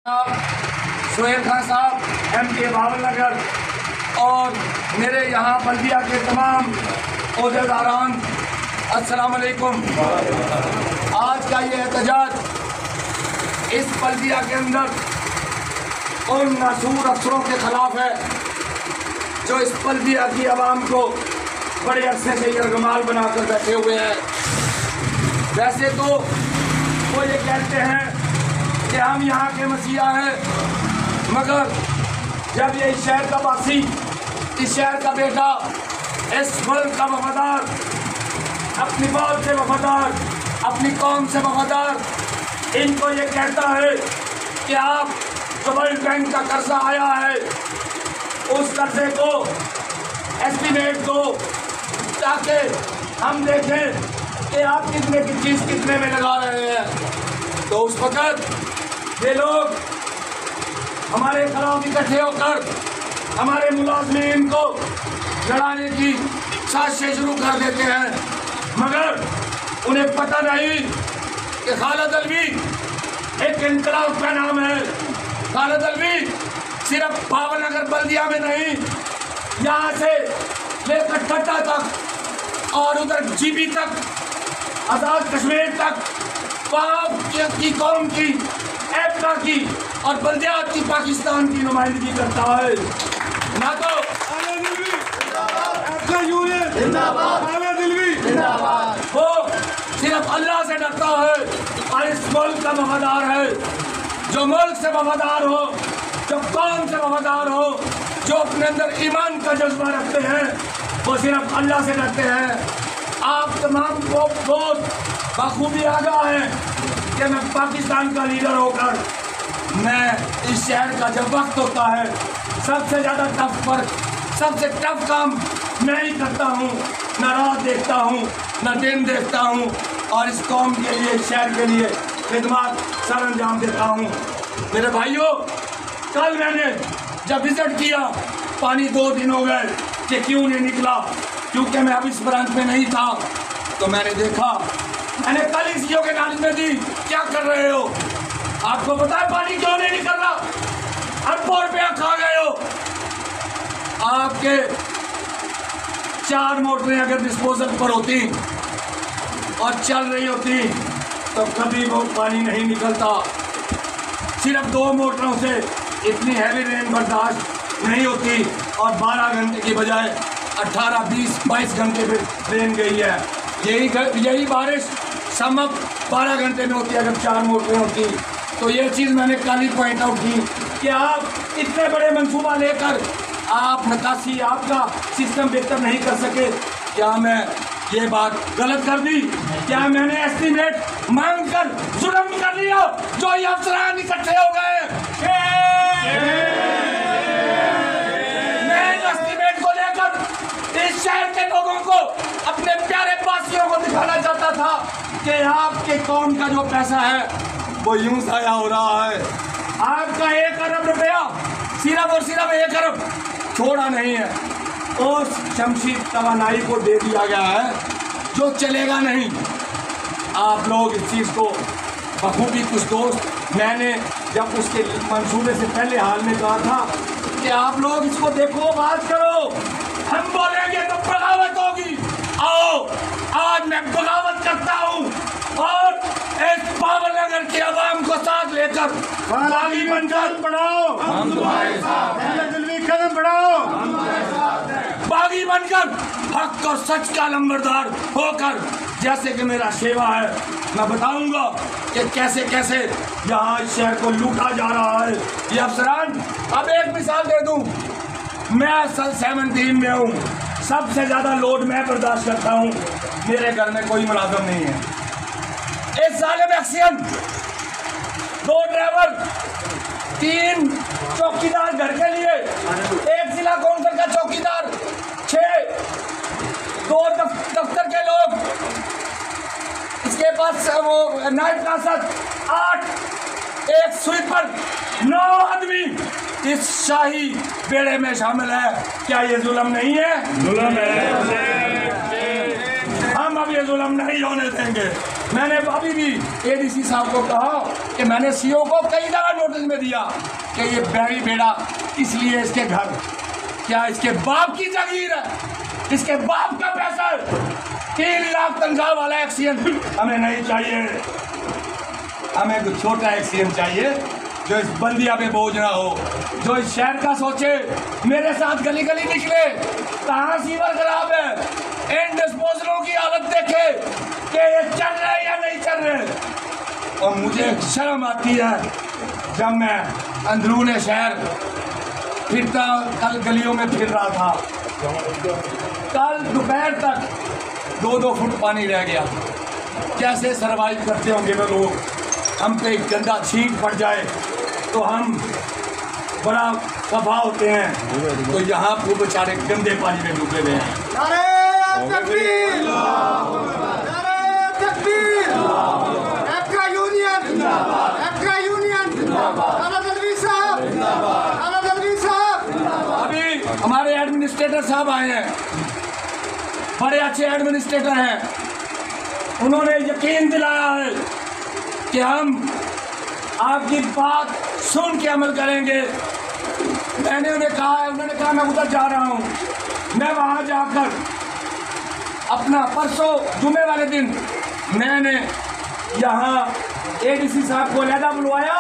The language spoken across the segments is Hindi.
सोहेल खान साहब MK बावलनगर और मेरे यहाँ बल्दिया के तमाम ओहदेदारान, अस्सलाम वालेकुम। आज का ये एहतजाज इस बल्दिया के अंदर उन मशहूर अफसरों के ख़िलाफ़ है जो इस बल्दिया की आवाम को बड़े अरसे से यरगमाल बनाकर बैठे हुए हैं। वैसे तो वो ये कहते हैं कि हम यहाँ के मसीहा हैं, मगर जब ये इस शहर का वासी, इस शहर का बेटा, इस मुल्क का वफादार, अपनी बात से वफादार, अपनी कौम से वफादार, इनको ये कहता है कि आप जो वर्ल्ड बैंक का कर्जा आया है उस कर्जे को एस्टिमेट दो ताकि हम देखें कि आप कितने की चीज़ कितने में लगा रहे हैं। तो उस वक़्त ये लोग हमारे खिलाफ इकट्ठे होकर हमारे मुलाजमीन को लड़ाने की साजिशें शुरू कर देते हैं, मगर उन्हें पता नहीं कि खालिद अलवी एक इनकलाब का नाम है। खालिद अलवी सिर्फ बावलनगर बल्दिया में नहीं, यहाँ से लेकर ठट्टा तक और उधर जीबी तक, आज़ाद कश्मीर तक, पाक की कौम की, एफका की और बल्दियात की पाकिस्तान की नुमाइंदगी करता है। ना तो वो सिर्फ अल्लाह से डरता है और इस मुल्क का वफादार है। जो मुल्क से वफादार हो, जो कौम से वफादार हो, जो अपने अंदर ईमान का जज्बा रखते हैं, वो सिर्फ अल्लाह से डरते हैं। आप तमाम को बहुत बखूबी आगाह हैं कि मैं पाकिस्तान का लीडर होकर मैं इस शहर का जब वक्त होता है सबसे ज़्यादा सबसे टफ काम मैं ही करता हूँ। न रात देखता हूँ, न दिन देखता हूँ और इस कौम के लिए, इस शहर के लिए खिदमत सर अंजाम देता हूँ। मेरे भाइयों, कल मैंने जब विजिट किया, पानी 2 दिन हो गए कि क्यों नहीं निकला, क्योंकि मैं अब इस ब्रांच में नहीं था। तो मैंने देखा, मैंने कल इस के नाली में दी, क्या कर रहे हो? आपको पता है पानी क्यों नहीं निकल रहा? अरबों रुपया खा गए हो। आपके 4 मोटरें अगर डिस्पोजल पर होती और चल रही होती तो कभी वो पानी नहीं निकलता। सिर्फ 2 मोटरों से इतनी हैवी रेन बर्दाश्त नहीं होती और 12 घंटे की बजाय 18, 20, 22 घंटे पे रेन गई है। यही बारिश समप 12 घंटे में होती है अगर 4 मोटरें होती। तो ये चीज़ मैंने कल ही पॉइंट आउट की कि आप इतने बड़े मंसूबा लेकर आप निकासी, आपका सिस्टम बेहतर नहीं कर सके। क्या मैं ये बात गलत कर दी? क्या मैंने एस्टीमेट मांग कर जुल्म कर लिया जो ये अफसरान इकट्ठे हो गए? मैं एस्टीमेट को लेकर इस शहर के लोगों को, अपने प्यारे वासियों को दिखाना चाहता था कि आपके कौम का जो पैसा है वो यूं ज़ाया हो रहा है। आपका 1 अरब रुपया सिर्फ और सिर्फ 1 अरब छोड़ा नहीं है, उस शमशी तवानाई को दे दिया गया है जो चलेगा नहीं। आप लोग इस चीज़ को बखूबी, कुछ दोस्त, मैंने जब उसके मंसूबे से पहले हाल में कहा था कि आप लोग इसको देखो, बात करो, हम बोलेंगे तो बगावत होगी। आओ, आज मैं बगावत करता हूँ और इस बावलनगर की आवाम को साथ लेकर बागी बनकर बढ़ाओ, हम तुम्हारे साथ हैं, दिल्ली कदम बढ़ाओ, हम तुम्हारे साथ हैं, बागी बनकर हक और सच का नंबरदार होकर, जैसे कि मेरा सेवा है, मैं बताऊंगा कि कैसे कैसे यहाँ इस शहर को लूटा जा रहा है ये अफसरान। अब एक मिसाल दे दूँ, मैं सन 17 में हूँ, सबसे ज़्यादा लोड मैं बर्दाश्त करता हूँ, मेरे घर में कोई मुलाजिम नहीं है। इस साल में अक्सियन 2 ड्राइवर, 3 चौकीदार घर के लिए, 1 जिला काउंसिल का चौकीदार, 6 2 दफ्तर के लोग, इसके पास वो नायब कासद 8, 1 स्वीपर, 9 आदमी इस शाही बेड़े में शामिल है। क्या ये जुल्म नहीं है? जुल्म है। हम अब ये जुल्म नहीं होने देंगे। मैंने अभी भी एडीसी साहब को कहा कि मैंने सीओ को कई जगह नोटिस में दिया कि ये बैरी बेड़ा इसलिए इसके घर क्या इसके बाप की जागीर है, इसके बाप का पैसा है। 3 लाख तनख्वाह वाला एक्सीएन हमें नहीं चाहिए। हमें कुछ छोटा एक्सीएन चाहिए जो इस बल्दिया पे बोझ ना हो, जो इस शहर का सोचे। मेरे साथ गली गली निकले, कहाँ सीवर खराब है, इन डिस्पोजलों की हालत देखे कि ये चल रहे या नहीं चल रहे। और मुझे शर्म आती है जब मैं अंदरूने शहर फिरता, कल गलियों में फिर रहा था, कल दोपहर तक 2-2 फुट पानी रह गया। कैसे सर्वाइव करते होंगे वो लोग। हम पे गंदा छींक पड़ जाए तो हम बड़ा खफा होते हैं, तो यहाँ वो बेचारे गंदे पानी में डूबे हुए हैं। नारे तकबीर, नारे तकबीर, एक्का यूनियन, एक्का यूनियन, आला दलवी साहब, आला दलवी साहब। अभी हमारे एडमिनिस्ट्रेटर साहब आए हैं, बड़े अच्छे एडमिनिस्ट्रेटर हैं। उन्होंने यकीन दिलाया है कि हम आपकी बात सुन के अमल करेंगे। मैंने उन्हें कहा है, उन्होंने कहा मैं उधर जा रहा हूँ, मैं वहाँ जाकर अपना परसों जुमे वाले दिन मैंने यहाँ एडीसी साहब को लहदा बुलवाया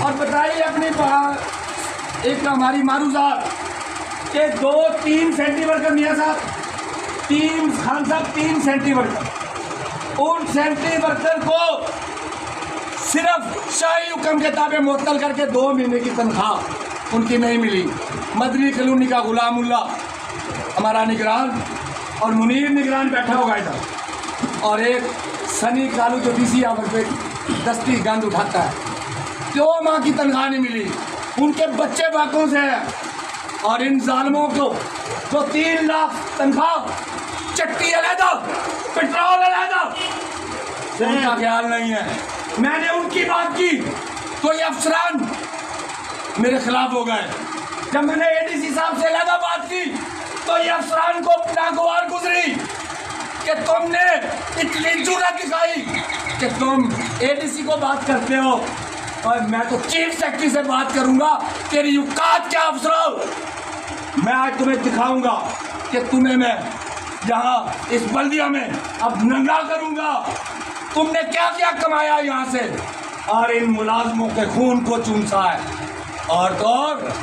और बताई अपनी एक हमारी मारूजात के 2-3 सेंटीवर्कर मियाँ साहब, 3 खान साहब 3 सेंटीवर्कर, उन सेंटीवर्कर को सिर्फ शाही हुक्म के ताबे मुअत्तल करके 2 महीने की तनख्वाह उनकी नहीं मिली। मदनी कॉलोनी का गुलामुल्ला हमारा निगरान और मुनीर निगरान बैठा होगा इधर, और एक सनी कालू जो डीसी आवर पे दस्ती गंद उठाता है, 2 माह की तनख्वाह नहीं मिली। उनके बच्चे बाकों से हैं, और इन जालिमों को जो 3 लाख तनख्वाह, चट्टी अलहदा, पेट्रोल अलहदा, उनका ख्याल नहीं है। मैंने उनकी बात की तो ये अफसरान मेरे खिलाफ हो गए। जब मैंने एडीसी साहब से अलहदा बात की तो ये अफसरान को नागवार गुजरी कि तुमने इतनी जुर्रत दिखाई कि तुम एडीसी को बात करते हो, और मैं तो चीफ सेक्रेटरी से बात करूंगा। तेरी औकात क्या अफसरों, मैं आज तुम्हें दिखाऊंगा कि तुम्हें मैं यहाँ इस बल्दिया में अब नंगा करूंगा। तुमने क्या क्या कमाया यहाँ से, और इन मुलाजमों के खून को चूसा है। और तो और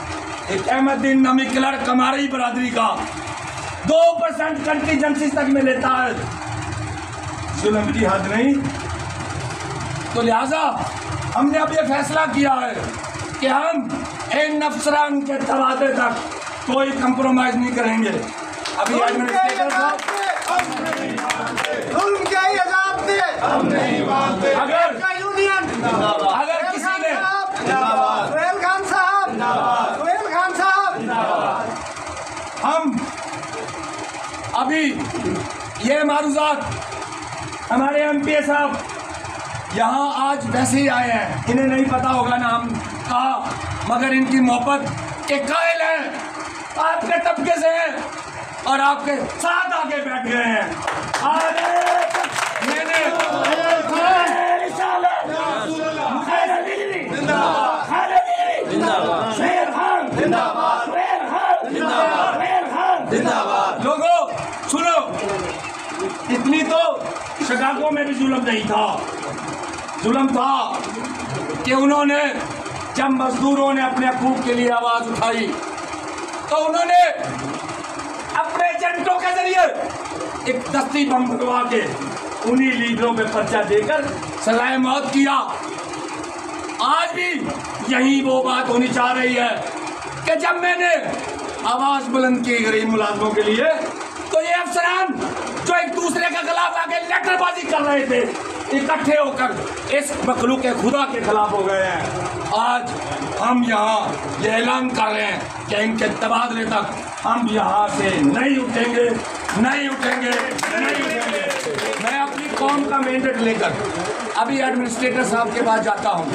एक अहमदुद्दीन नामी क्लर्क हमारी बरादरी का 2% कंटीजेंसी तक में लेता है। जुल्म की हद नहीं। तो लिहाजा हमने अब ये फैसला किया है कि हम इन अफसरान के तबादले तक कोई कंप्रोमाइज नहीं करेंगे। अभी एडमिनिस्ट्रेटर साहब अगर किसी ने सुहेल खान साहब, सुहेल खान साहब, हम अभी ये मारूजात हमारे एमपी साहब यहाँ आज वैसे ही आए हैं, इन्हें नहीं पता होगा ना हम कहा, मगर इनकी मोहब्बत के कायल हैं, आपके तबके से हैं और आपके साथ आके बैठ गए हैं। लोगों सुनो, इतनी तो शिकागो में भी जुल्म नहीं था। जुल्म था कि उन्होंने जब मजदूरों ने अपने हकूक के लिए आवाज उठाई तो उन्होंने अपने एजेंटों के जरिए एक दस्ती बम भरवा के उन्हीं लीडरों पे पर्चा देकर सजाए मौत किया। आज भी यही वो बात होनी चाह रही है कि जब मैंने आवाज बुलंद की गरीब मुलाजमों के लिए तो ये अफसरान जो एक दूसरे के खिलाफ आके लटरबाजी कर रहे थे इकट्ठे होकर इस मखलूक खुदा के खिलाफ हो गए हैं। आज हम यहाँ ये ऐलान कर रहे हैं कि इनके तबादले तक हम यहाँ से नहीं उठेंगे, नहीं उठेंगे, नहीं उठेंगे। मैं अपनी कौम का मैंडेट लेकर अभी एडमिनिस्ट्रेटर साहब के पास जाता हूँ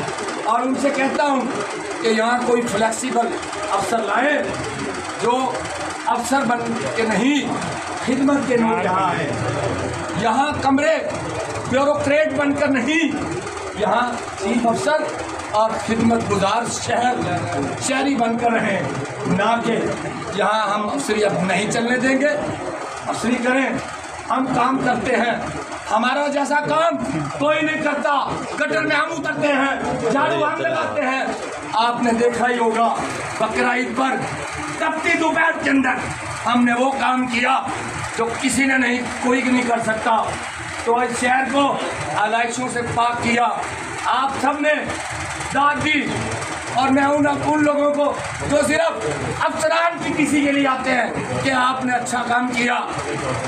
और उनसे कहता हूँ कि यहाँ कोई फ्लेक्सिबल अफसर लाए जो अफसर बन के नहीं खिदमत के लिए यहाँ है। यहाँ कमरे ब्यूरोक्रेट बनकर नहीं, यहाँ चीफ अफसर और खिदमतगुजार शहरी बनकर रहें, ना कि यहाँ हम अफसरी अब नहीं चलने देंगे। अफसरी करें, हम काम करते हैं, हमारा जैसा काम कोई नहीं करता। गटर में हम उतरते हैं, झाड़ू हम लगाते हैं। आपने देखा ही होगा बकरा ईद पर तपती दोपहर के अंदर हमने वो काम किया जो किसी ने नहीं, कोई नहीं कर सकता। तो इस शहर को आलाइशों से पाक किया, आप सब ने दाद दी। और मैं उन लोगों को जो सिर्फ अफसरान की किसी के लिए आते हैं कि आपने अच्छा काम किया,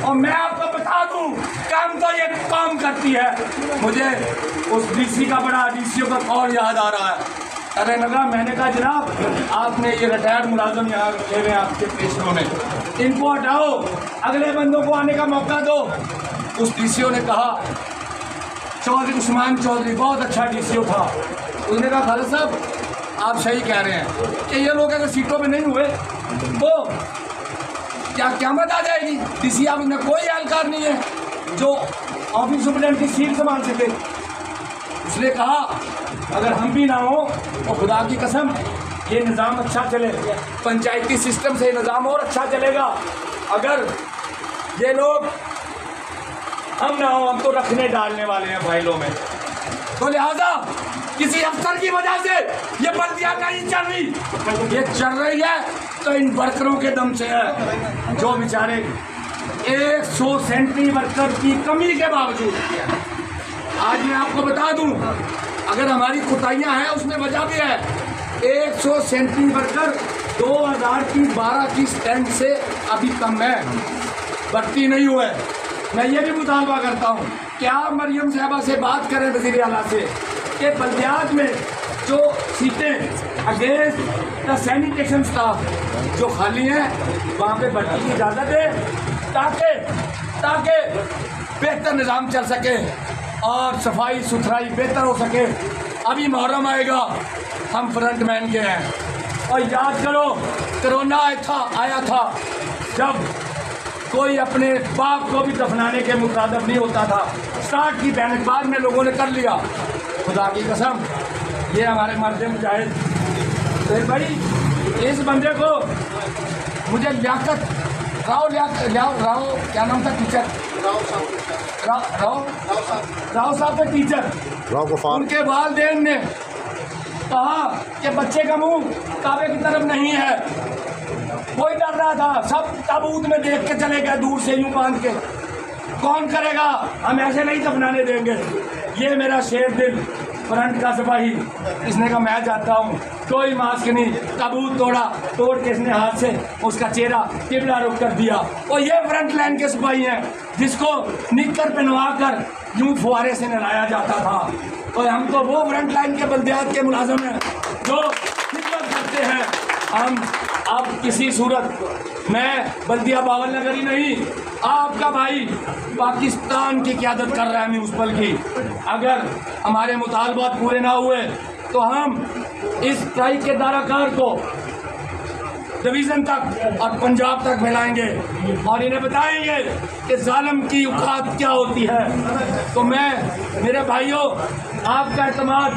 और मैं आपको बता दूं काम तो ये काम करती है। मुझे उस डीसी का बड़ा डीसीओ का कॉल याद आ रहा है। अरे लगा, मैंने कहा जनाब आपने ये रिटायर्ड मुलाजम यहाँ रखे हुए आपके पेशरों में, इनको हटाओ, अगले बंदों को आने का मौका दो। उस डीसीओ ने कहा, चौधरी उस्मान चौधरी बहुत अच्छा डीसीओ था, उसने कहा खालिद साहब आप सही कह रहे हैं कि ये लोग अगर सीटों पे नहीं हुए तो क्या क़यामत आ जाएगी। डीसी आप में कोई एहलकार नहीं है जो ऑफिस सुप्रीडेंट की सीट संभाल सके। उसने कहा अगर हम भी ना हो तो खुदा की कसम ये निज़ाम अच्छा चले, पंचायती सिस्टम से निज़ाम और अच्छा चलेगा। अगर ये लोग हम ना हो, हम तो रखने डालने वाले हैं फाइलों में। तो लिहाजा किसी अफसर की वजह से ये बल्दियाँ नहीं चल रही, ये चल रही है तो इन वर्करों के दम से है, जो बेचारे 100 सेंट्री वर्कर की कमी के बावजूद। आज मैं आपको बता दूं, अगर हमारी कुताहियाँ हैं उसमें वजह भी है। 100 सेंट्री वर्कर 2012 की स्टैंड से अभी कम है, भर्ती नहीं हुए। मैं ये भी मुतालबा करता हूँ कि आप मरियम साहबा से बात करें वज़ीर आला से कि बल्दियात में जो सीटें अगेंस्ट द सैनिटेशन स्टाफ जो खाली हैं वहाँ पे भर्ती की इजाज़त है, ताकि बेहतर निज़ाम चल सके और सफाई सुथराई बेहतर हो सके। अभी मुहर्रम आएगा, हम फ्रंट मैन के हैं। और याद करो कोरोना आया था जब कोई अपने बाप को भी दफनाने के मुताबिक नहीं होता था। स्टार्ट की बैनक बाद में लोगों ने कर लिया, खुदा की कसम ये हमारे मर्द मुजाहिद। फिर भाई इस बंदे को मुझे लियाकत राव क्या नाम था टीचर, राव साहब के टीचर उनके वालिदैन ने कहा कि बच्चे का मुंह काबे की तरफ नहीं है। कोई डर रहा था, सब ताबूत में देख के चले गए दूर से यूं बांध के, कौन करेगा, हम ऐसे नहीं दफनाने देंगे। ये मेरा शेर दिल फ्रंट का सिपाही, इसने कहा मैं जाता हूँ, कोई मास्क नहीं, ताबूत तोड़ के इसने हाथ से उसका चेहरा किबला रुख कर दिया। और ये फ्रंट लाइन के सिपाही हैं जिसको निक्कर पहनवा कर यूं फुहारे से नहलाया जाता था। और हम तो वो फ्रंट लाइन के बल्दियात के मुलाजिम हैं जो खिदमत करते हैं। हम अब किसी सूरत मैं बल्दिया बावल नगरी नहीं, आपका भाई पाकिस्तान की क़यादत कर रहा है म्यूनसिपल की। अगर हमारे मुतालबात पूरे ना हुए तो हम इस स्ट्राइक के दाराकार को डिवीज़न तक और पंजाब तक मिलाएंगे और इन्हें बताएंगे कि जालिम की औकात क्या होती है। तो मैं मेरे भाइयों, आपका एतमाद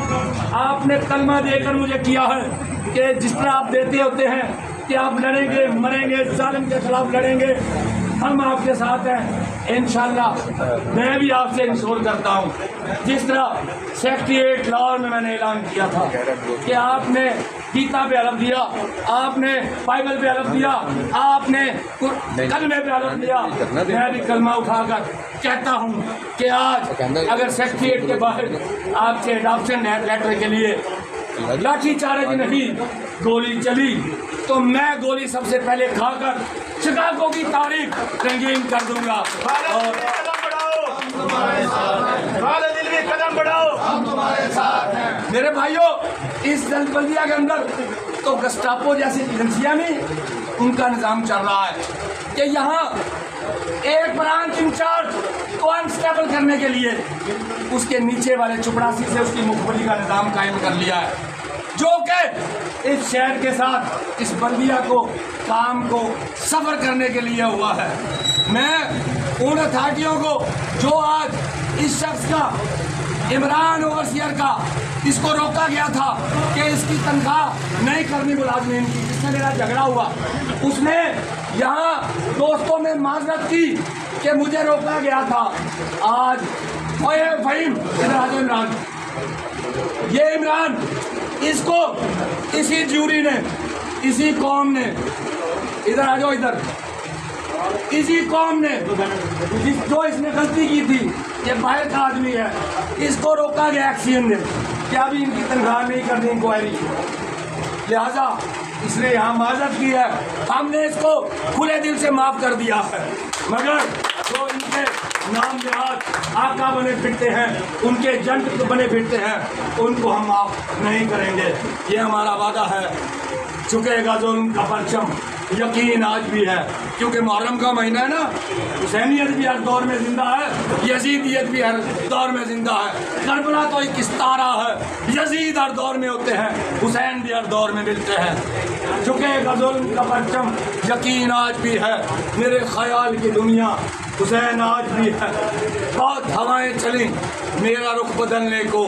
आपने कलमा देकर मुझे किया है कि जिस तरह आप देते होते हैं कि आप लड़ेंगे मरेंगे, जालिम के खिलाफ लड़ेंगे, हम आपके साथ हैं इंशाअल्लाह। मैं भी आपसे इंश्योर करता हूँ, जिस तरह सेक्रेटरीट लाहौर में मैंने ऐलान किया था कि आपने गीता पे हलफ दिया, आपने बाइबल पे हलफ दिया, आपने कलमे पे हलफ दिया, मैं भी कलमा उठाकर कहता हूँ कि आज अगर सेक्रेटरीट के बाहर आपसे एडॉप्शन लेटर के लिए लाठी चार्ज नहीं गोली चली तो मैं गोली सबसे पहले खाकर शिकागो की तारीख रंगीन कर दूंगा। और कदम बढ़ाओ, हम तुम्हारे साथ हैं। मेरे भाइयों, इस बल्दिया के अंदर तो गस्टापो जैसी एजेंसियां नहीं, उनका निज़ाम चल रहा है कि यहाँ एक ब्रांच इंचार्ज को अनस्टेबल करने के लिए उसके नीचे वाले चपरासी से उसकी मुखबरी का निज़ाम कायम कर लिया है, जो कि इस शहर के साथ इस बल्दिया को काम को सफ़र करने के लिए हुआ है। मैं उन अथॉरिटियों को जो आज इस शख्स का, इमरान ओवरसियर का, इसको रोका गया था कि इसकी तनख्वाह नहीं करनी मुलाजमीन की, जिससे मेरा झगड़ा हुआ, उसने यहाँ दोस्तों में माजरत की कि मुझे रोका गया था। आज ओए फहीम, इधर आ जाओ इमरान, ये इमरान, इसको इसी ज्यूरी ने, इसी कौम ने, इधर आ जाओ इधर, इसी कौम ने जो इसने गलती की थी, ये बाहर का आदमी है, इसको रोका गया एक्सीएन ने कि अभी इनकी तनख्वाह नहीं करनी इंक्वायरी, लिहाजा इसने यहाँ माजरत की है। हमने इसको खुले दिल से माफ़ कर दिया है, मगर जो इनके नाम देहात आका बने फिरते हैं, उनके जंट बने फिरते हैं, उनको हम माफ़ नहीं करेंगे। ये हमारा वादा है। झुकेगा जुल्म का परचम, यकीन आज भी है, क्योंकि मुहर्रम का महीना है ना, हुसैनियत भी हर दौर में जिंदा है, यजीदियत भी हर दौर में जिंदा है। करबला तो एक इस्तारा है, यजीद हर दौर में होते हैं, हुसैन भी हर दौर में मिलते हैं। झुकेगा जुल्म का परचम, यकीन आज भी है, मेरे ख्याल की दुनिया हुसैन आज भी है। बहुत हवाएं चली मेरा रुख बदलने को,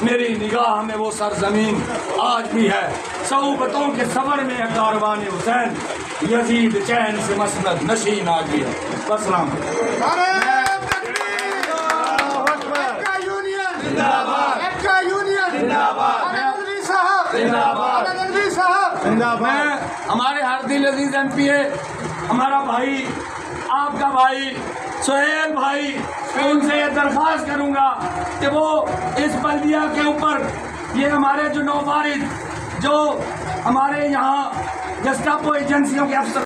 मेरी निगाह में वो सरजमीन आज भी है। सऊबतों के सफर में है कारवान हुसैन, यजीद चैन से मसनद नशीन आज भी है। बसलाम। मैं, हमारे हर दिल अजीज MP है, हमारा भाई, आपका भाई सुहेल भाई, उनसे ये दरख्वास्त करूंगा कि वो इस बल्दिया के ऊपर, ये हमारे जो नौवारिद, जो हमारे यहाँ गस्टापो एजेंसियों के अफसर